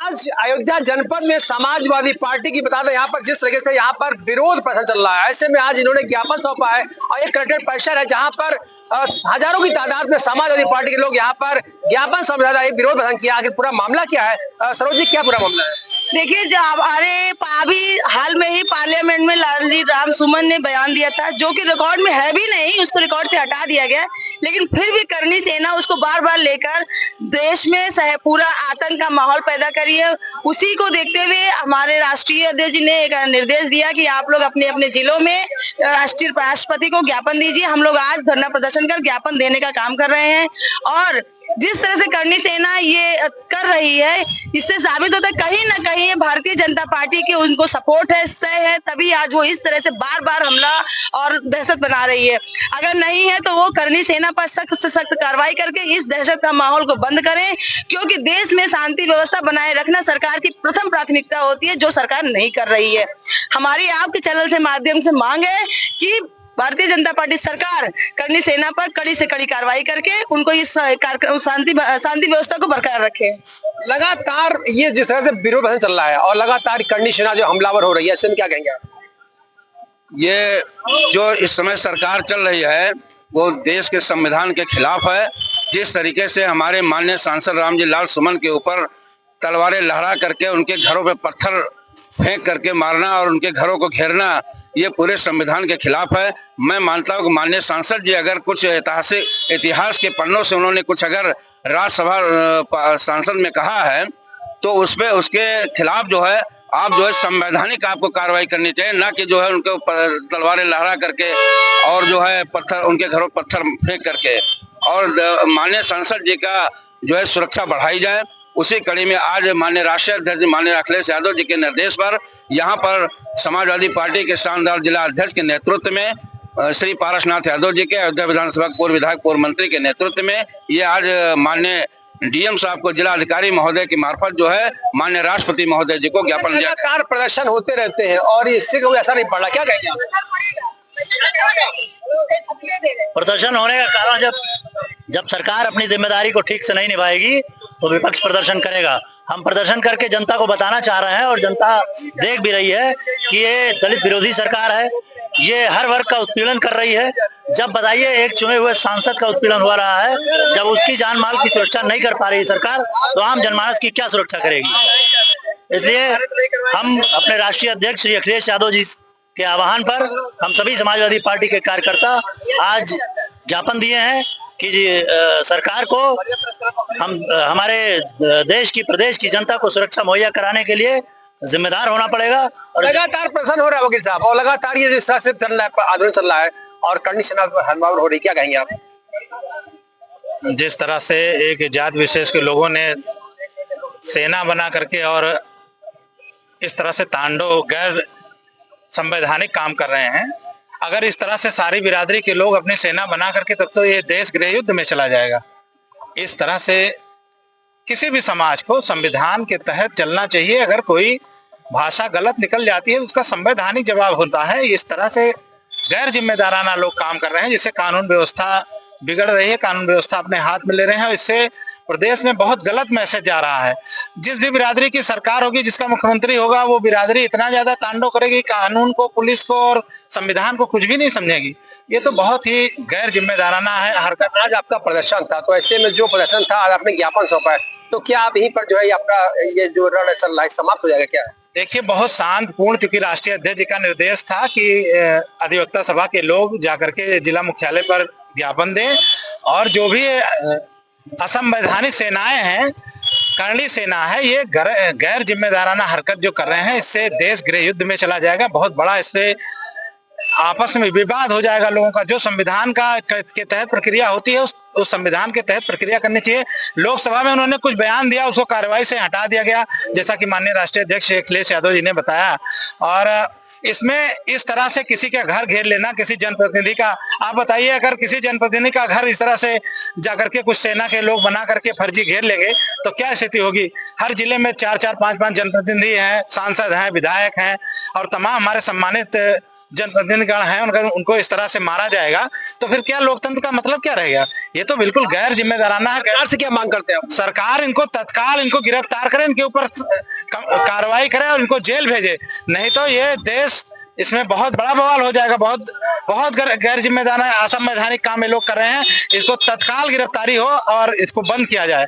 आज अयोध्या जनपद में समाजवादी पार्टी की बता दें यहाँ पर जिस तरीके से यहाँ पर विरोध प्रदर्शन चल रहा है, ऐसे में आज इन्होंने ज्ञापन सौंपा है और एक कलेक्ट्रेट परिसर है जहाँ पर हजारों की तादाद में समाजवादी पार्टी के लोग यहाँ पर ज्ञापन सौंप विरोध प्रदर्शन किया। आखिर पूरा मामला क्या है सरोज जी, क्या पूरा मामला है? देखिए, जो अभी हाल में ही पार्लियामेंट में लालजी रामसुमन ने बयान दिया था, जो कि रिकॉर्ड में है भी नहीं, उसको रिकॉर्ड से हटा दिया गया। लेकिन फिर भी करनी सेना उसको बार बार लेकर देश में पूरा आतंक का माहौल पैदा करी है। उसी को देखते हुए हमारे राष्ट्रीय अध्यक्ष जी ने एक निर्देश दिया कि आप लोग अपने अपने जिलों में राष्ट्रपति को ज्ञापन दीजिए। हम लोग आज धरना प्रदर्शन कर ज्ञापन देने का काम कर रहे हैं और जिस तरह से करनी सेना ये कर रही है, इससे साबित होता है कहीं ना कहीं भारतीय जनता पार्टी के उनको सपोर्ट है, सह है, तभी आज वो इस तरह से बार बार हमला और दहशत बना रही है। अगर नहीं है तो वो करनी सेना पर सख्त से सख्त कार्रवाई करके इस दहशत का माहौल को बंद करें, क्योंकि देश में शांति व्यवस्था बनाए रखना सरकार की प्रथम प्राथमिकता होती है, जो सरकार नहीं कर रही है। हमारी आपके चैनल से माध्यम से मांग है कि भारतीय जनता पार्टी सरकार करनी सेना पर कड़ी से कड़ी कार्रवाई करके उनको इस शांति व्यवस्था को बरकरार रखे। लगातार ये जिस तरह से विरोध प्रदर्शन चल रहा है और लगातार करनी सेना जो हमलावर हो रही है, ऐसे में क्या कहेंगे आप? ये जो इस समय सरकार चल रही है वो देश के संविधान के खिलाफ है। जिस तरीके से हमारे माननीय सांसद रामजी लाल सुमन के ऊपर तलवारें लहरा करके उनके घरों पे पत्थर फेंक करके मारना और उनके घरों को घेरना, ये पूरे संविधान के खिलाफ है। मैं मानता हूँ कि माननीय सांसद जी अगर कुछ इतिहास के पन्नों से उन्होंने कुछ अगर राज्यसभा सांसद में कहा है तो उसपे उसके खिलाफ जो है आप जो है संवैधानिक आपको कार्रवाई करनी चाहिए, ना कि जो है उनके ऊपर तलवारें लहरा करके और जो है पत्थर उनके घरों पत्थर फेंक करके। और माननीय सांसद जी का जो है सुरक्षा बढ़ाई जाए। उसी कड़ी में आज माननीय राष्ट्रीय अध्यक्ष माननीय अखिलेश यादव जी के निर्देश पर यहाँ पर समाजवादी पार्टी के शानदार जिला अध्यक्ष के नेतृत्व में श्री पारसनाथ यादव जी के, अयोध्या विधानसभा पूर्व विधायक पूर्व मंत्री के नेतृत्व में ये आज माननीय डीएम साहब को जिला अधिकारी महोदय की मार्फत जो है माननीय राष्ट्रपति महोदय जी को ज्ञापन दिया। लगातार प्रदर्शन होते रहते हैं और इससे कोई असर नहीं पड़ा, क्या कहेंगे आप? प्रदर्शन होने का कारण जब सरकार अपनी जिम्मेदारी को ठीक से नहीं निभाएगी तो विपक्ष प्रदर्शन करेगा। हम प्रदर्शन करके जनता को बताना चाह रहे हैं और जनता देख भी रही है कि ये दलित विरोधी सरकार है, ये हर वर्ग का उत्पीड़न कर रही है। जब बताइए एक चुने हुए सांसद का उत्पीड़न हो रहा है, जब उसकी जान माल की सुरक्षा नहीं कर पा रही सरकार, तो आम जनमानस की क्या सुरक्षा करेगी? इसलिए हम अपने राष्ट्रीय अध्यक्ष श्री अखिलेश यादव जी के आह्वान पर हम सभी समाजवादी पार्टी के कार्यकर्ता आज ज्ञापन दिए हैं कि सरकार को हम हमारे देश की प्रदेश की जनता को सुरक्षा मुहैया कराने के लिए जिम्मेदार होना पड़ेगा। और लगातार प्रदर्शन हो रहा है वकील साहब और लगातार ये जिस तरह से आंदोलन चल रहा है और करनी सेना पर हमलावर हो रही, क्या कहेंगे आप? जिस तरह से एक जात विशेष के लोगों ने सेना बना करके और इस तरह से तांडव गैर संवैधानिक काम कर रहे हैं, अगर इस तरह से सारी बिरादरी के लोग अपनी सेना बना करके तब तो ये देश गृह युद्ध में चला जाएगा। इस तरह से किसी भी समाज को संविधान के तहत चलना चाहिए। अगर कोई भाषा गलत निकल जाती है उसका संवैधानिक जवाब होता है। इस तरह से गैर जिम्मेदाराना लोग काम कर रहे हैं जिससे कानून व्यवस्था बिगड़ रही है, कानून व्यवस्था अपने हाथ में ले रहे हैं और इससे प्रदेश में बहुत गलत मैसेज जा रहा है। जिस भी बिरादरी की सरकार होगी, जिसका मुख्यमंत्री होगा, वो बिरादरी इतना ज्यादा तांडव करेगी, कानून को, पुलिस को और संविधान को कुछ भी नहीं समझेगी। ये तो बहुत ही गैर जिम्मेदाराना है हरकत। आज आपका प्रदर्शन था, तो ऐसे में जो प्रदर्शन था आज आपने ज्ञापन सौंपा है, तो क्या आप यहीं पर जो है अपना ये जो रण चल रहा है समाप्त हो जाएगा क्या? देखिए, बहुत शांतिपूर्ण, क्योंकि राष्ट्रीय अध्यक्ष जी का निर्देश था कि अधिवक्ता सभा के लोग जाकर के जिला मुख्यालय पर ज्ञापन दें और जो भी असंवैधानिक सेनाएं हैं, करनी सेना है, ये गैर जिम्मेदाराना हरकत जो कर रहे हैं, इससे देश गृह युद्ध में चला जाएगा। बहुत बड़ा इससे आपस में विवाद हो जाएगा लोगों का। जो संविधान के तहत प्रक्रिया होती है उस संविधान के तहत प्रक्रिया करनी चाहिए। लोकसभा में उन्होंने कुछ बयान दिया, उसको कार्रवाई से हटा दिया गया, जैसा कि माननीय राष्ट्रीय अध्यक्ष अखिलेश यादव जी ने बताया। और इसमें इस तरह से किसी का घर घेर लेना, किसी जनप्रतिनिधि का, आप बताइए अगर किसी जनप्रतिनिधि का घर इस तरह से जाकर के कुछ सेना के लोग बना करके फर्जी घेर लेंगे तो क्या स्थिति होगी? हर जिले में 4-4, 5-5 जनप्रतिनिधि हैं, सांसद हैं, विधायक हैं और तमाम हमारे सम्मानित जनप्रतिनिधिगण हैं उनको इस तरह से मारा जाएगा तो फिर क्या लोकतंत्र का मतलब क्या रहेगा? ये तो बिल्कुल गैर जिम्मेदाराना है। सरकार से क्या मांग करते हैं आप? सरकार इनको तत्काल इनको गिरफ्तार करे, इनके ऊपर कार्रवाई करे और इनको जेल भेजे, नहीं तो ये देश इसमें बहुत बड़ा बवाल हो जाएगा। बहुत गैर जिम्मेदाराना असंवैधानिक काम ये लोग कर रहे हैं। इसको तत्काल गिरफ्तारी हो और इसको बंद किया जाए।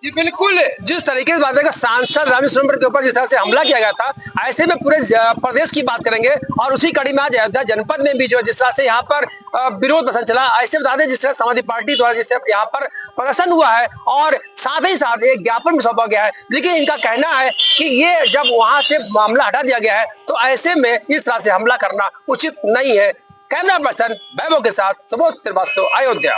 जी बिल्कुल, जिस तरीके से बात है सांसद रामजी सुमन के ऊपर जिस तरह से हमला किया गया था, ऐसे में पूरे प्रदेश की बात करेंगे और उसी कड़ी में आज अयोध्या जनपद में भी जो जिस तरह से यहाँ पर विरोध प्रदर्शन चला, ऐसे बता दें जिस तरह समाजवादी पार्टी द्वारा जिससे यहाँ पर प्रदर्शन हुआ है और साथ ही साथ एक ज्ञापन भी सौंपा गया है। लेकिन इनका कहना है कि ये जब वहां से मामला हटा दिया गया है तो ऐसे में इस तरह से हमला करना उचित नहीं है। कैमरा पर्सन वैभव के साथ सुबोध श्रीवास्तव, अयोध्या।